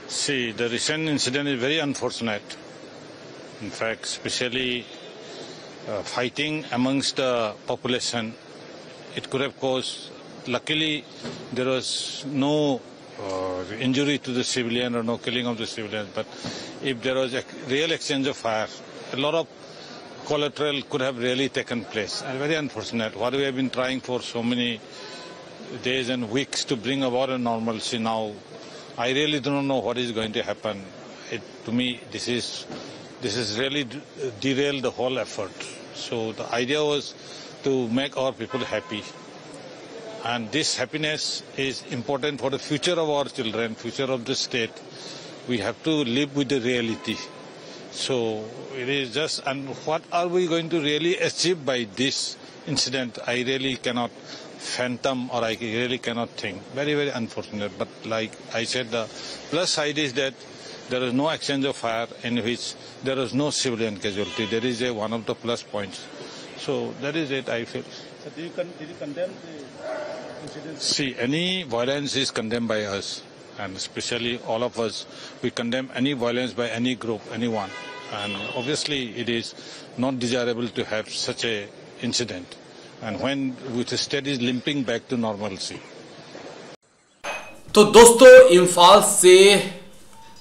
See, the recent incident is very unfortunate. In fact, especially fighting amongst the population, it could have caused. Luckily, there was no injury to the civilian or no killing of the civilians. But if there was a real exchange of fire, a lot of collateral could have really taken place. And very unfortunate. What we have been trying for so many days and weeks to bring about a normalcy now, I really do not know what is going to happen. To me, this is really derailed the whole effort. So the idea was to make our people happy. And this happiness is important for the future of our children, future of the state. We have to live with the reality. So it is just, and what are we going to really achieve by this incident? I really cannot fathom, or I really cannot think. Very, very unfortunate. But like I said, the plus side is that there is no exchange of fire in which there is no civilian casualty. There is one of the plus points. So that is it, I feel. So did you condemn the incident? See, any violence is condemned by us, and especially all of us. We condemn any violence by any group, anyone. And obviously it is not desirable to have such a incident. And when the state is limping back to normalcy. तो दोस्तों, इम्फाल से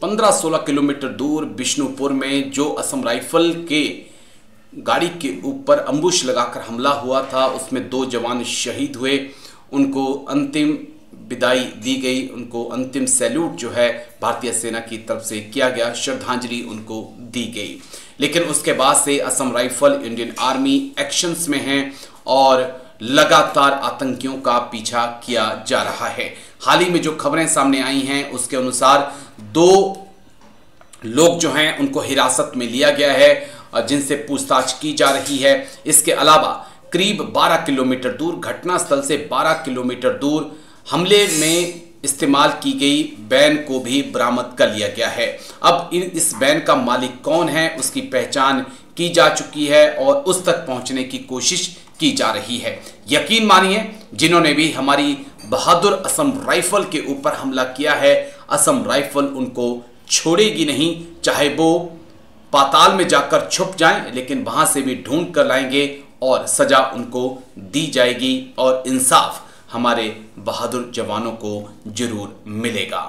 15-16 kilometre दूर बिष्णुपुर में जो Assam rifle के गाड़ी के ऊपर अम्बुश लगाकर हमला हुआ था, उसमें 2 जवान शहीद हुए। उनको अंतिम विदाई दी गई, उनको अंतिम सैल्यूट जो है भारतीय सेना की तरफ से किया गया, श्रद्धांजलि उनको दी गई। लेकिन उसके बाद से Assam rifle Indian army actions में है और लगातार आतंकियों का पीछा किया जा रहा है। हाल ही में जो खबरें सामने आई हैं उसके अनुसार 2 लोग जो हैं उनको हिरासत में लिया गया है, जिनसे पूछताछ की जा रही है। इसके अलावा करीब 12 किलोमीटर दूर, घटनास्थल से 12 किलोमीटर दूर हमले में इस्तेमाल की गई वैन को भी बरामद कर लिया गया है। अब इस वैन का मालिक कौन है उसकी पहचान की जा चुकी है और उस तक पहुंचने की कोशिश की जा रही है। यकीन मानिए, जिन्होंने भी हमारी बहादुर असम राइफल के ऊपर हमला किया है, असम राइफल उनको छोड़ेगी नहीं, चाहे वो पाताल में जाकर छुप जाएं, लेकिन वहां से भी ढूंढ कर लाएंगे और सजा उनको दी जाएगी और इंसाफ हमारे बहादुर जवानों को जरूर मिलेगा।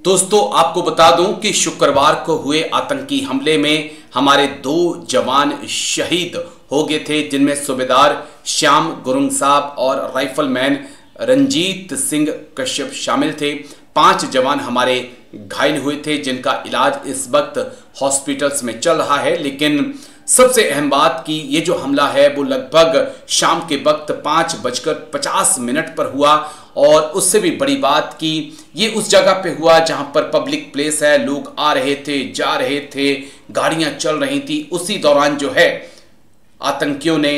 दोस्तों, आपको बता दूं कि शुक्रवार को हुए आतंकी हमले में हमारे 2 जवान शहीद हो गए थे, जिनमें सूबेदार श्याम गुरुंग साहब और राइफलमैन रंजीत सिंह कश्यप शामिल थे। 5 जवान हमारे घायल हुए थे, जिनका इलाज इस वक्त हॉस्पिटल्स में चल रहा है। लेकिन सबसे अहम बात कि ये जो हमला है वो लगभग शाम के वक्त 5:50 पर हुआ और उससे भी बड़ी बात कि ये उस जगह पे हुआ जहां पर पब्लिक प्लेस है, लोग आ रहे थे, जा रहे थे, गाड़ियां चल रही थी। उसी दौरान जो है आतंकियों ने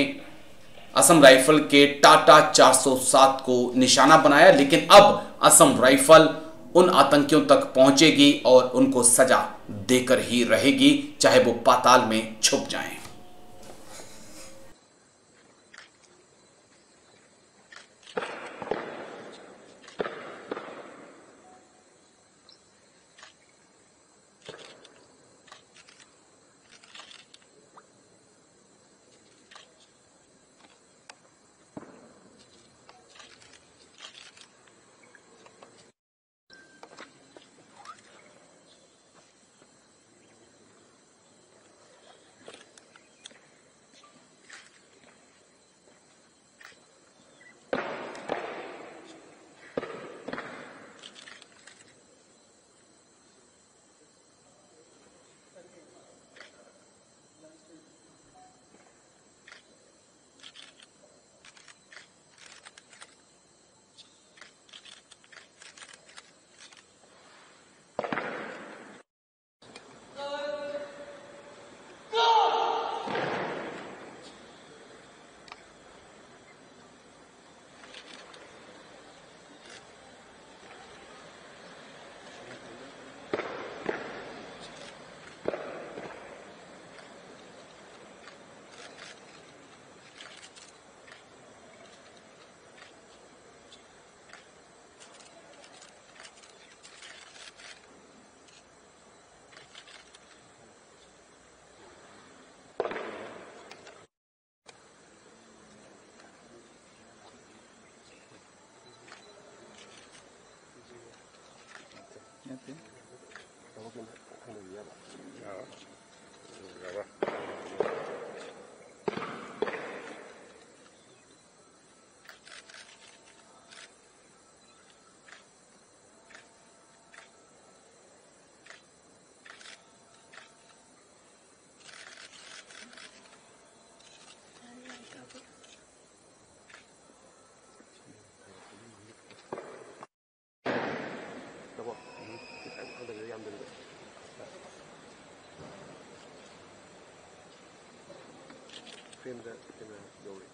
असम राइफल के टाटा 407 को निशाना बनाया। लेकिन अब असम राइफल उन आतंकियों तक पहुंचेगी और उनको सजा देकर ही रहेगी, चाहे वो पाताल में छुप जाएं। 프레임가 여기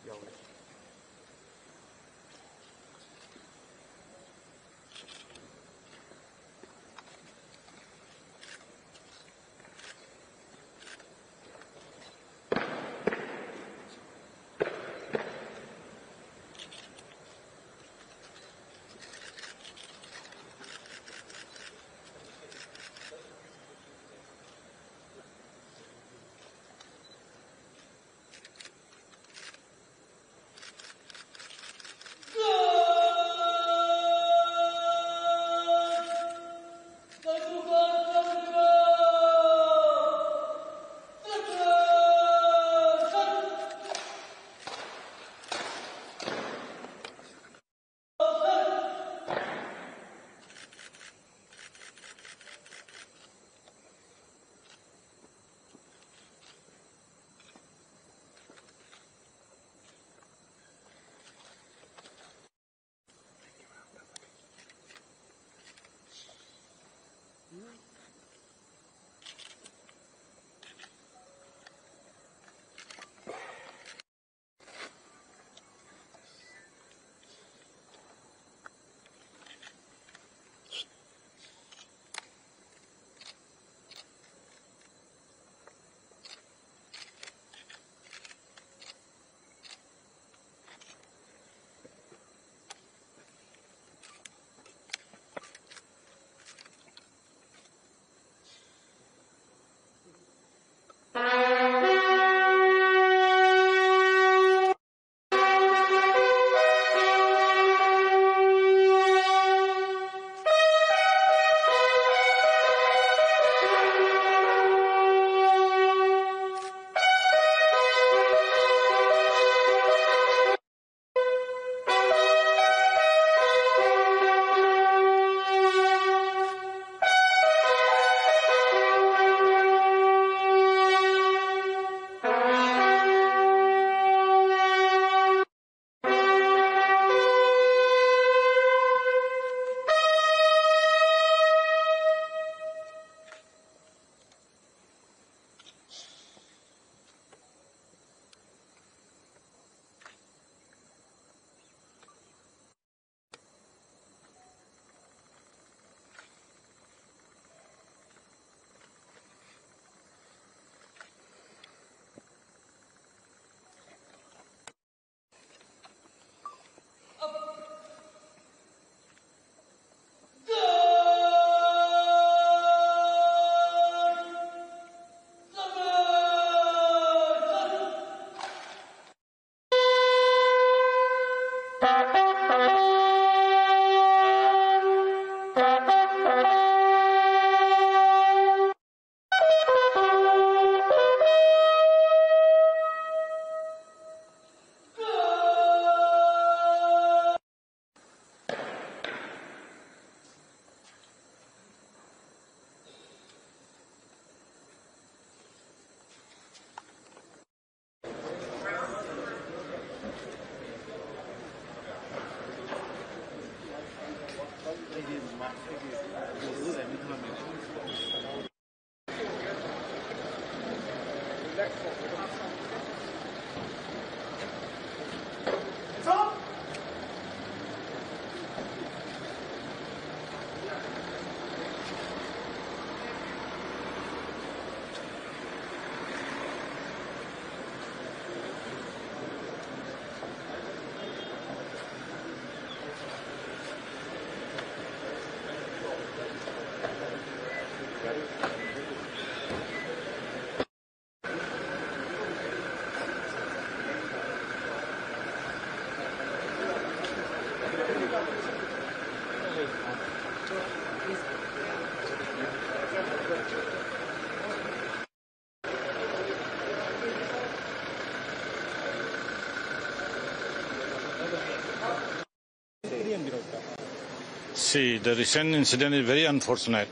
See, the recent incident is very unfortunate.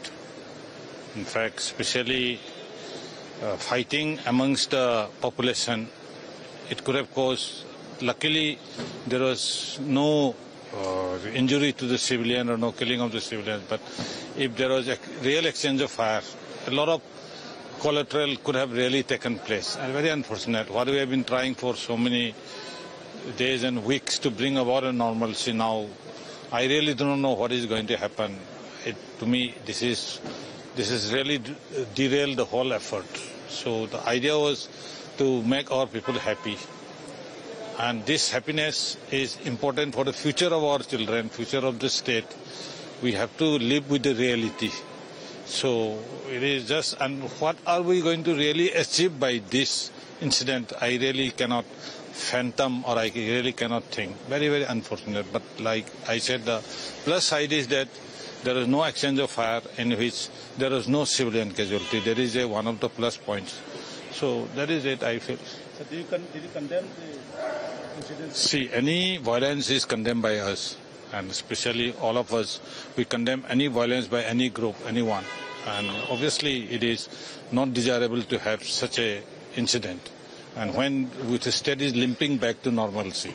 In fact, especially fighting amongst the population, it could have caused. Luckily, there was no injury to the civilian or no killing of the civilians. But if there was a real exchange of fire, a lot of collateral could have really taken place. And very unfortunate. What we have been trying for so many days and weeks to bring about a normalcy now, I really do not know what is going to happen. To me, this is really derailed the whole effort. So the idea was to make our people happy. And this happiness is important for the future of our children, future of the state. We have to live with the reality. So it is just, and what are we going to really achieve by this incident? I really cannot fathom, or I really cannot think. Very, very unfortunate. But like I said, the plus side is that there is no exchange of fire in which there is no civilian casualty. That is one of the plus points. So that is it, I feel. So did you condemn the incident? See, any violence is condemned by us, and especially all of us. We condemn any violence by any group, anyone. And obviously it is not desirable to have such a incident. And when the state is limping back to normalcy.